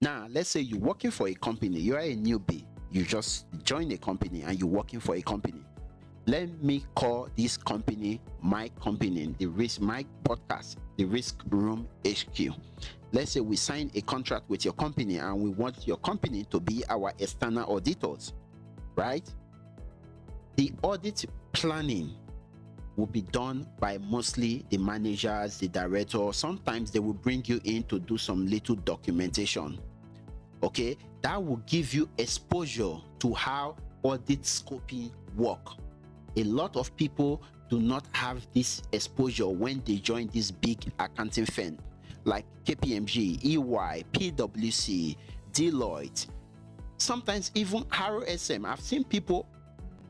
Now, let's say you're working for a company, you are a newbie, you just join a company and you're working for a company. Let me call this company my company, my podcast, the Risk Room HQ. Let's say we sign a contract with your company and we want your company to be our external auditors, right? The audit planning will be done by mostly the managers, the director. Sometimes they will bring you in to do some little documentation. Okay, that will give you exposure to how audit scoping work. A lot of people do not have this exposure when they join this big accounting firm like KPMG, EY, PwC, Deloitte, sometimes even RSM. I've seen people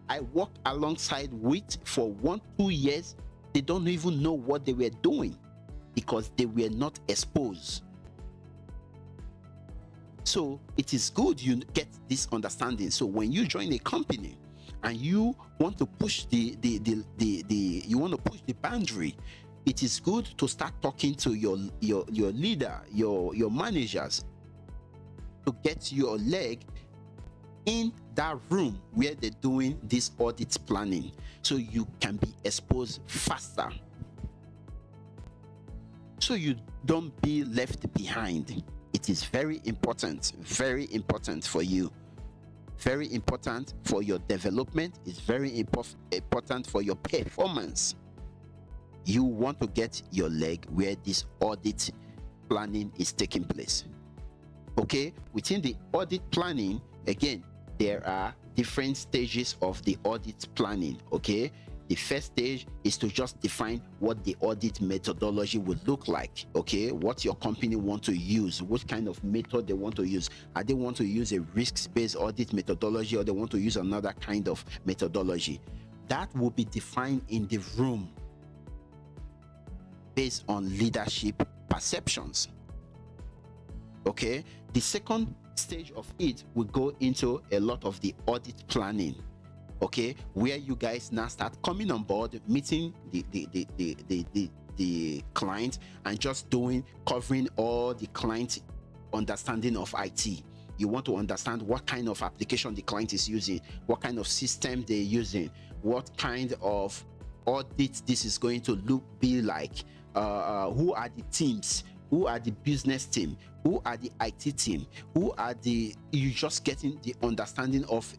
I worked alongside with for 1-2 years, they don't even know what they were doing because they were not exposed. So it is good you get this understanding. So when you join a company and you want to push the boundary, it is good to start talking to your leader, your managers, to get your leg in that room where they're doing this audit planning, so you can be exposed faster, so you don't be left behind. It is very important for you, very important for your development. It's very important for your performance. You want to get your leg where this audit planning is taking place. Okay, within the audit planning, again, there are different stages of the audit planning. Okay, the first stage is to just define what the audit methodology would look like. Okay, what your company want to use, what kind of method they want to use. Are they want to use a risks-based audit methodology, or they want to use another kind of methodology? That will be defined in the room based on leadership perceptions. Okay, the second stage of it will go into a lot of the audit planning. Okay, where you guys now start coming on board, meeting the client and just covering all the client understanding of IT. You want to understand what kind of application the client is using, what kind of system they're using, what kind of audit this is going to be like, who are the teams, who are the business team, who are the IT team, you just getting the understanding of,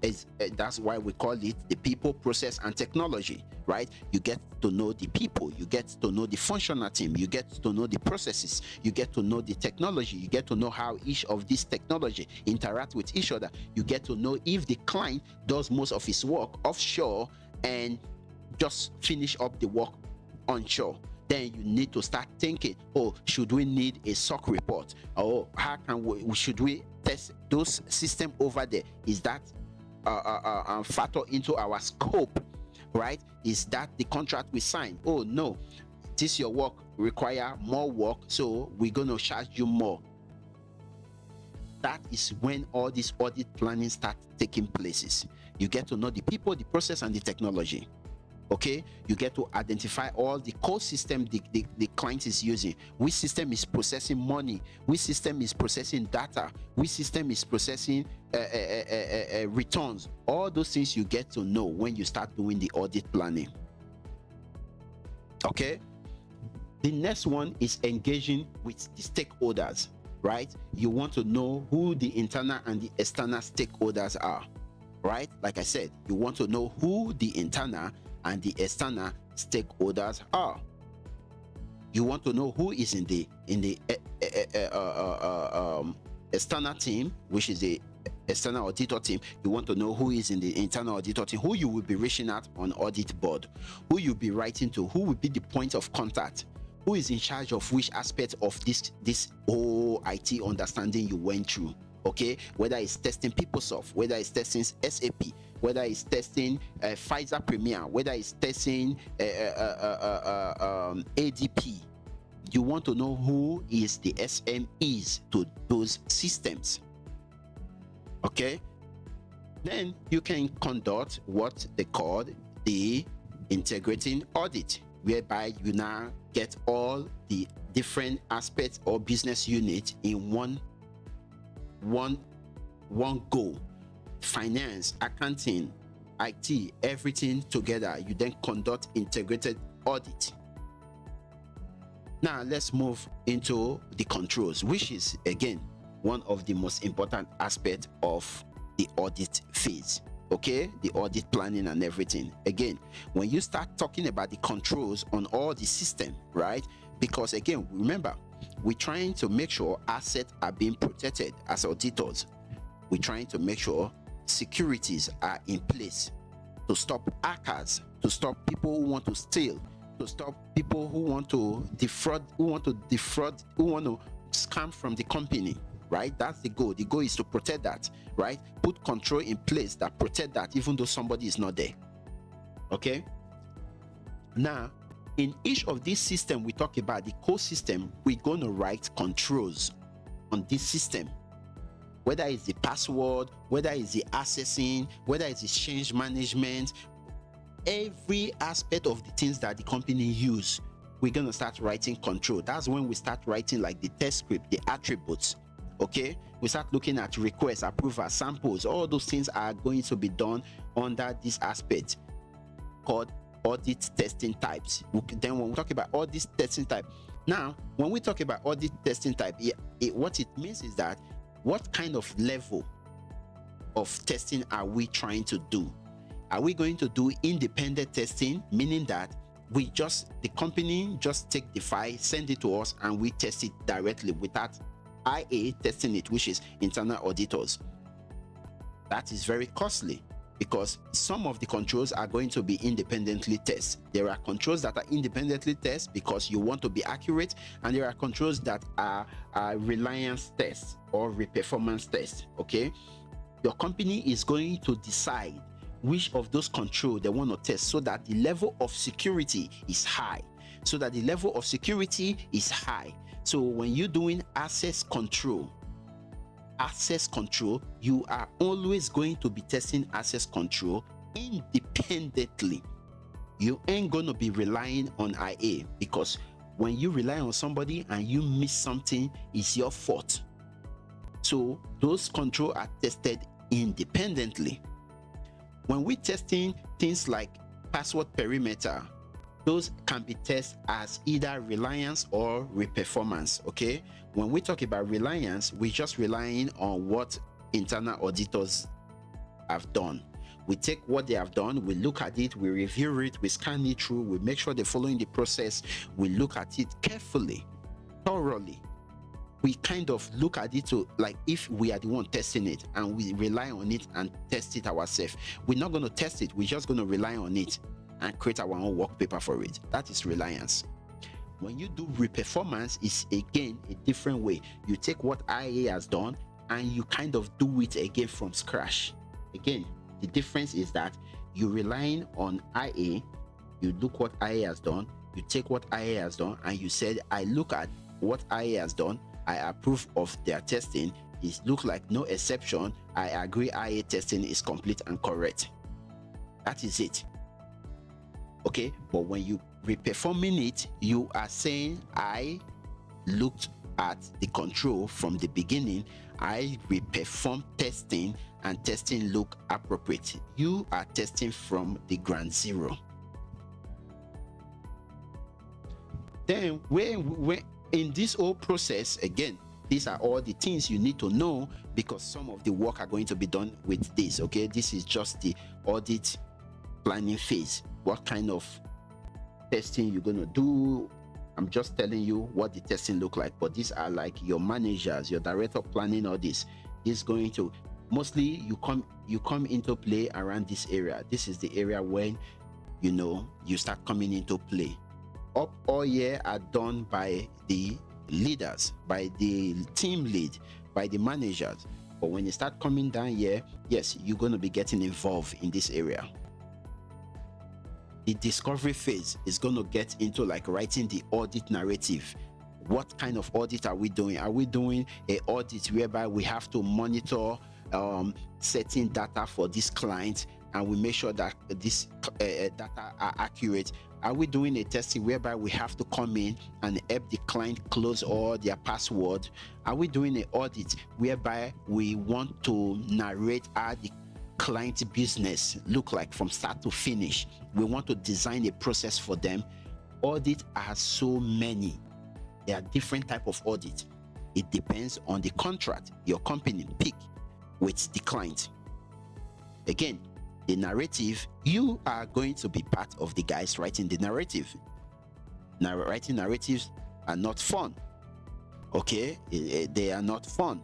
that's why we call it the people, process and technology, right? You get to know the people, you get to know the functional team, you get to know the processes, you get to know the technology, you get to know how each of these technology interact with each other. You get to know if the client does most of his work offshore and just finish up the work onshore. Then you need to start thinking, oh, should we need a SOC report? Or how can should we test those systems over there? Is that factor into our scope, right? Is that the contract we sign? Oh no, this your work require more work, so we're going to charge you more. That is when all this audit planning starts taking places. You get to know the people, the process and the technology. Okay, you get to identify all the core system the client is using. Which system is processing money? Which system is processing data? Which system is processing returns? All those things you get to know when you start doing the audit planning. Okay, the next one is engaging with the stakeholders, right? You want to know who the internal and the external stakeholders are, right? Like I said, you want to know who the internal and the external stakeholders are. You want to know who is in the external team, which is the external auditor team. You want to know who is in the internal auditor team, who you will be reaching out on audit board, who you'll be writing to, who will be the point of contact, who is in charge of which aspect of this whole IT understanding you went through. Okay, whether it's testing PeopleSoft, whether it's testing SAP, whether it's testing Pfizer Premier, whether it's testing ADP. You want to know who is the SMEs to those systems. Okay, then you can conduct what they call the integrating audit, whereby you now get all the different aspects or business units in one one goal. Finance, accounting, IT, everything together. You then conduct integrated audit. Now let's move into the controls, which is again one of the most important aspects of the audit phase. Okay, the audit planning and everything. Again, when you start talking about the controls on all the system, right? Because again, remember, we're trying to make sure assets are being protected as auditors. We're trying to make sure securities are in place to stop hackers, to stop people who want to steal, to stop people who want to defraud, who want to scam from the company, right? That's the goal. The goal is to protect that, right? Put control in place that protect that even though somebody is not there. Okay? Now, in each of these systems we talk about, the core system, we're going to write controls on this system. Whether it's the password, whether it's the accessing, whether it's the change management, every aspect of the things that the company use, we're going to start writing control. That's when we start writing like the test script, the attributes. Okay, we start looking at requests, approval, samples. All those things are going to be done under this aspect called audit testing types. Then when we talk about audit testing type, now when we talk about audit testing type, what it means is that what kind of level of testing are we trying to do? Are we going to do independent testing, meaning that the company just take the file, send it to us, and we test it directly without IA testing it, which is internal auditors? That is very costly because some of the controls are going to be independently tested. There are controls that are independently tested because you want to be accurate, and there are controls that are reliance tests or reperformance tests. Okay, your company is going to decide which of those controls they want to test so that the level of security is high. So when you're doing access control, you are always going to be testing access control independently. You ain't going to be relying on IA, because when you rely on somebody and you miss something, it's your fault. So those controls are tested independently. When we're testing things like password perimeter, those can be tested as either reliance or reperformance. Okay, when we talk about reliance, we're just relying on what internal auditors have done. We take what they have done, we look at it, we review it, we scan it through, we make sure they're following the process, we look at it carefully, thoroughly. We kind of look at it to, like, if we are the one testing it and we rely on it and test it ourselves, we're not going to test it, we're just going to rely on it and create our own work paper for it. That is reliance. When you do reperformance, it's again a different way. You take what IA has done and you kind of do it again from scratch. Again, the difference is that you're relying on IA, you look what IA has done, you take what IA has done, and you said, I look at what IA has done, I approve of their testing, it looks like no exception, I agree IA testing is complete and correct. That is it. Okay, but when you reperforming it, you are saying, I looked at the control from the beginning, I reperform testing, and testing look appropriate. You are testing from the ground zero. Then when in this whole process, again, these are all the things you need to know, because some of the work are going to be done with this. Okay, this is just the audit planning phase. What kind of testing you're going to do, I'm just telling you what the testing look like, but these are like your managers, your director of planning, all this is going to mostly you come into play around this area. This is the area when you start coming into play. Up all year are done by the leaders, by the team lead, by the managers, but when you start coming down here, yes, you're going to be getting involved in this area. The discovery phase is going to get into like writing the audit narrative. What kind of audit are we doing? Are we doing an audit whereby we have to monitor certain data for this client, and we make sure that this data are accurate? Are we doing a testing whereby we have to come in and help the client close all their password? Are we doing an audit whereby we want to narrate how the client business look like from start to finish? We want to design a process for them. Audit are so many. There are different type of audit. It depends on the contract your company pick with the client. Again, the narrative, you are going to be part of the guys writing the narrative. Now, writing narratives are not fun. Okay, they are not fun.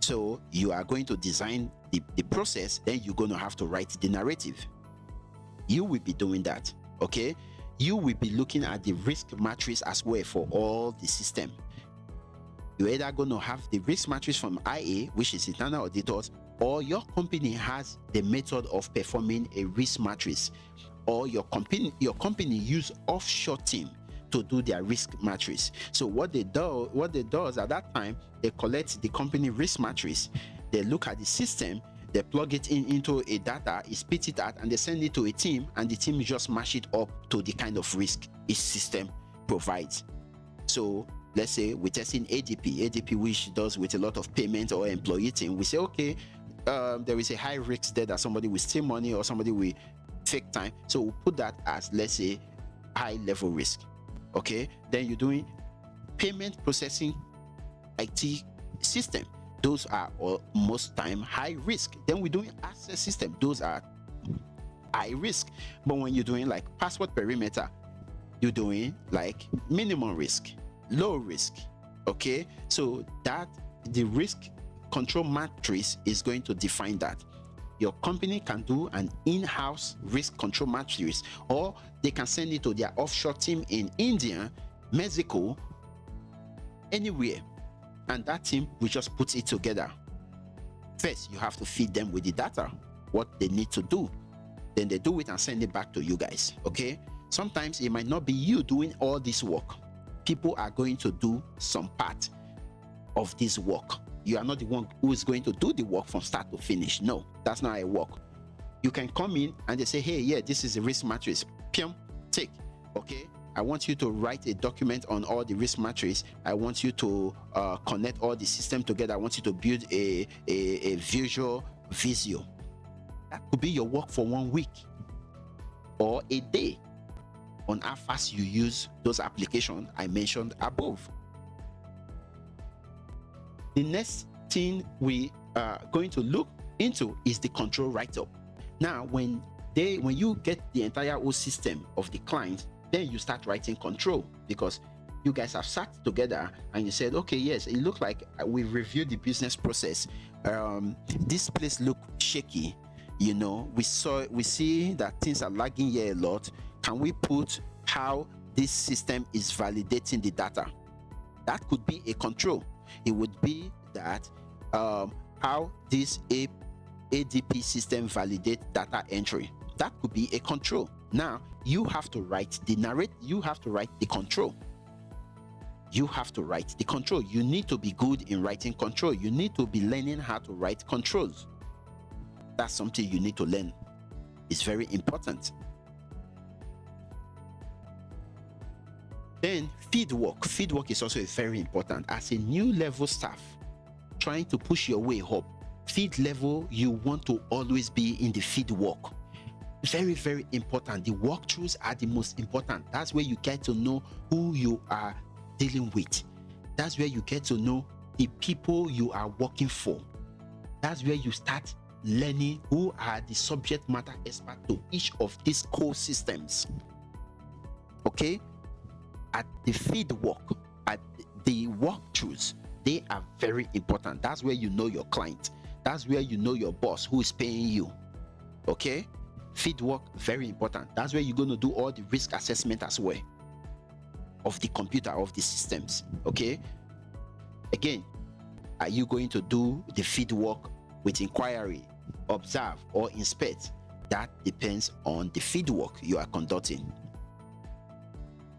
So you are going to design the process, then you're going to have to write the narrative. You will be doing that. Okay, you will be looking at the risk matrix as well for all the system. You're either going to have the risk matrix from IA, which is internal auditors, or your company has the method of performing a risk matrix, or your company use offshore team to do their risk matrix. So what they do is at that time, they collect the company risk matrix, they look at the system, they plug it into a data, spit it out, and they send it to a team, and the team just mash it up to the kind of risk each system provides. So let's say we're testing ADP, which does with a lot of payment or employee team. We say, okay, there is a high risk there that somebody will steal money or somebody will fake time. So we'll put that as, let's say, high level risk. Okay, then you're doing payment processing IT system. Those are most time high risk. Then we're doing access system. Those are high risk. But when you're doing like password perimeter, you're doing like minimum risk, low risk. Okay, so that the risk control matrix is going to define that. Your company can do an in-house risk control matrix, or they can send it to their offshore team in India, Mexico, anywhere, and that team will just put it together. First, you have to feed them with the data, what they need to do. Then they do it and send it back to you guys. Okay, sometimes it might not be you doing all this work. People are going to do some part of this work. You are not the one who is going to do the work from start to finish. No, that's not how it works. You can come in and they say, hey, yeah, this is the risk matrix. Pium, take. Okay, I want you to write a document on all the risk matrix. I want you to connect all the system together. I want you to build a visual visio. That could be your work for 1 week or a day on how fast you use those applications I mentioned above. The next thing we are going to look into is the control write-up. Now, when you get the entire whole system of the client, then you start writing control, because you guys have sat together and you said, okay, yes, it looked like we reviewed the business process. This place looked shaky. You know, we see that things are lagging here a lot. Can we put how this system is validating the data? That could be a control. It would be that how this ADP system validate data entry. That could be a control. Now you have to write the you have to write the control. You have to write the control. You need to be good in writing control. You need to be learning how to write controls. That's something you need to learn. It's very important. Then feed work. Feed work is also very important. As a new level staff trying to push your way up, feed level, you want to always be in the feed work. Very, very important. The walkthroughs are the most important. That's where you get to know who you are dealing with. That's where you get to know the people you are working for. That's where you start learning who are the subject matter experts to each of these core systems. Okay? At the feed work, at the walkthroughs, they are very important. That's where you know your client. That's where you know your boss who is paying you. Okay? Feed work, very important. That's where you're going to do all the risk assessment as well of the computer, of the systems. Okay? Again, are you going to do the feed work with inquiry, observe, or inspect? That depends on the feed work you are conducting.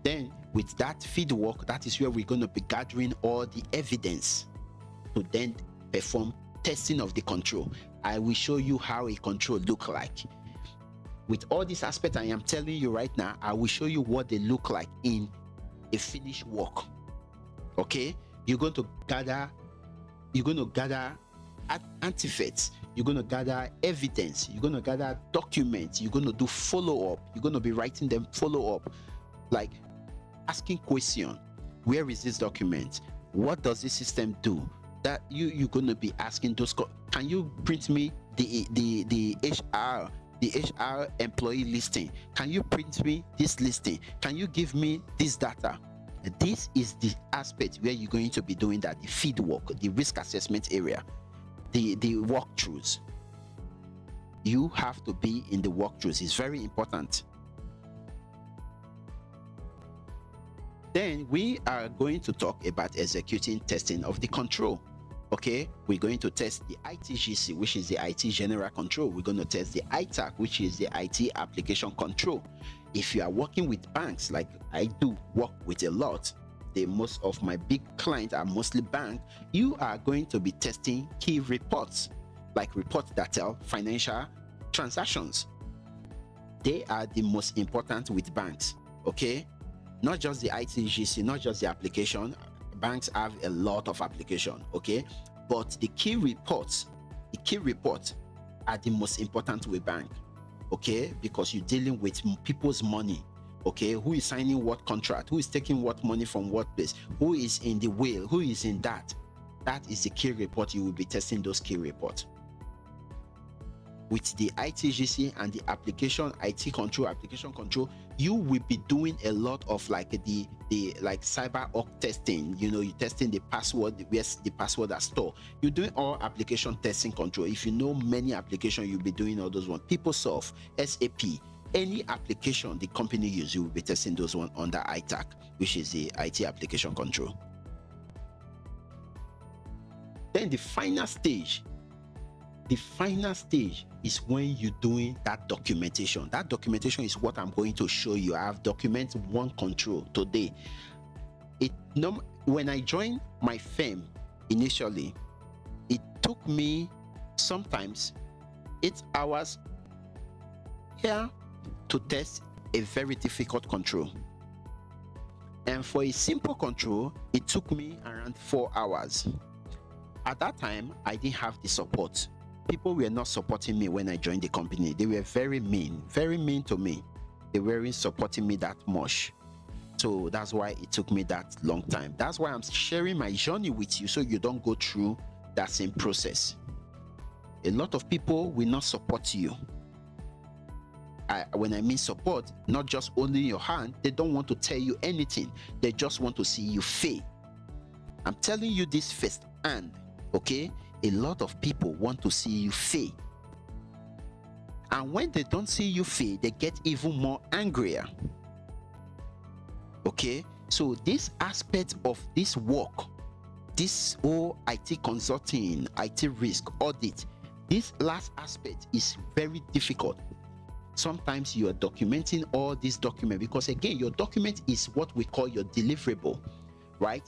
Then with that feed work, that is where we're going to be gathering all the evidence to then perform testing of the control. I will show you how a control look like. with all these aspects I am telling you right now, I will show you what they look like in a finished work. Okay, you're going to gather artifacts, you're going to gather evidence, you're going to gather documents, you're going to do follow-up, you're going to be writing them follow-up, like asking question. Where is this document? What does this system do? That you're going to be asking those. Can you print me the HR employee listing? Can you print me this listing? Can you give me this data? This is the aspect where you're going to be doing that, the feed work, the risk assessment area, the walkthroughs. You have to be in the walkthroughs. It's very important. Then we are going to talk about executing testing of the control. Okay, we're going to test the ITGC, which is the IT general control. We're going to test the ITAC, which is the IT application control. If you are working with banks, like I do work with a lot, most of my big clients are mostly bank, you are going to be testing key reports, like reports that tell financial transactions. They are the most important with banks. Okay, not just the ITGC, not just the application. Banks have a lot of application, okay, but the key reports are the most important with bank, okay, because you're dealing with people's money. Okay, who is signing what contract, who is taking what money from what place, who is in the will, who is in that is the key report. You will be testing those key reports. With the ITGC and the application application control, you will be doing a lot of like the like cyber arc testing. You're testing the password, where's the password are stored. You're doing all application testing control. If you know many applications, you'll be doing all those ones. PeopleSoft, SAP, any application the company use, you will be testing those ones under ITAC, which is the IT application control. Then the final stage is when you're doing that documentation. That documentation is what I'm going to show you. I have document one control today. When I joined my firm initially, it took me sometimes 8 hours to test a very difficult control. And for a simple control, it took me around 4 hours. At that time, I didn't have the support. People were not supporting me when I joined the company. They were very mean to me. They weren't supporting me that much. So that's why it took me that long time. That's why I'm sharing my journey with you, so you don't go through that same process. A lot of people will not support you. When I mean support, not just holding your hand, they don't want to tell you anything. They just want to see you fail. I'm telling you this first hand, okay? A lot of people want to see you fail. And when they don't see you fail, they get even more angrier. Okay? So this aspect of this work, this whole IT consulting, IT risk, audit, this last aspect is very difficult. Sometimes you are documenting all these documents, because again, your document is what we call your deliverable, right?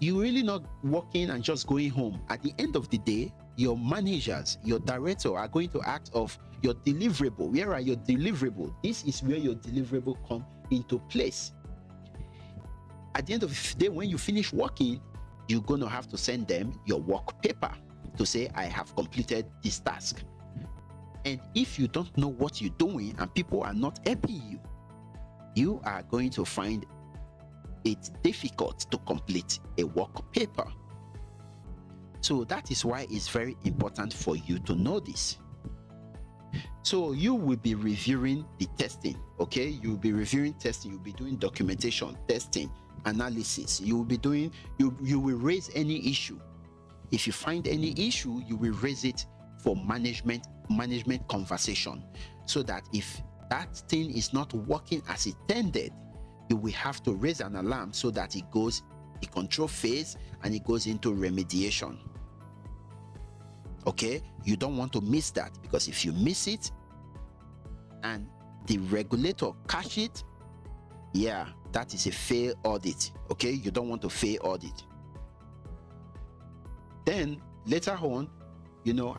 You're really not working and just going home. At the end of the day, your managers, your director are going to ask of your deliverable. Where are your deliverable? This is where your deliverable come into place. At the end of the day, when you finish working, you're going to have to send them your work paper to say, I have completed this task. And if you don't know what you're doing and people are not helping you, you are going to find it's difficult to complete a work paper. So that is why it's very important for you to know this. So you will be reviewing the testing, okay? You'll be reviewing testing, you'll be doing documentation, testing, analysis. You will be doing, you will raise any issue. If you find any issue, you will raise it for management conversation, so that if that thing is not working as intended, you will have to raise an alarm so that it goes the control phase and it goes into remediation. Okay, you don't want to miss that, because if you miss it and the regulator catch it, yeah, that is a fail audit. Okay, you don't want to fail audit. Then later on,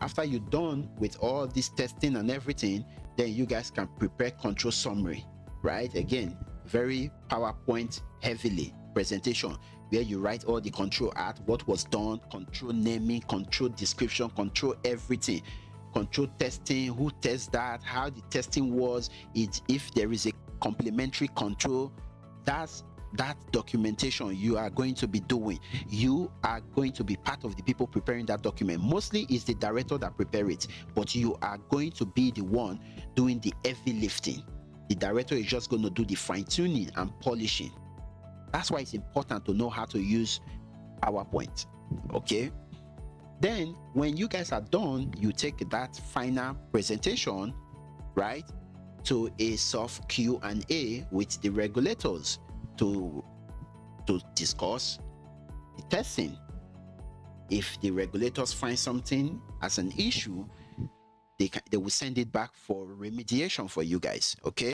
after you're done with all this testing and everything, Then you guys can prepare control summary, right? Again, very PowerPoint heavily presentation where you write all the control at what was done, control naming, control description, control everything, control testing, who tests that, how the testing was, it, if there is a complementary control. That's that documentation you are going to be doing. You are going to be part of the people preparing that document. Mostly is the director that prepare it, but you are going to be the one doing the heavy lifting. The director is just going to do the fine-tuning and polishing. That's why it's important to know how to use PowerPoint. Okay, then when you guys are done, you take that final presentation, right, to a soft Q&A with the regulators to discuss the testing. If the regulators find something as an issue, they will send it back for remediation for you guys. Okay.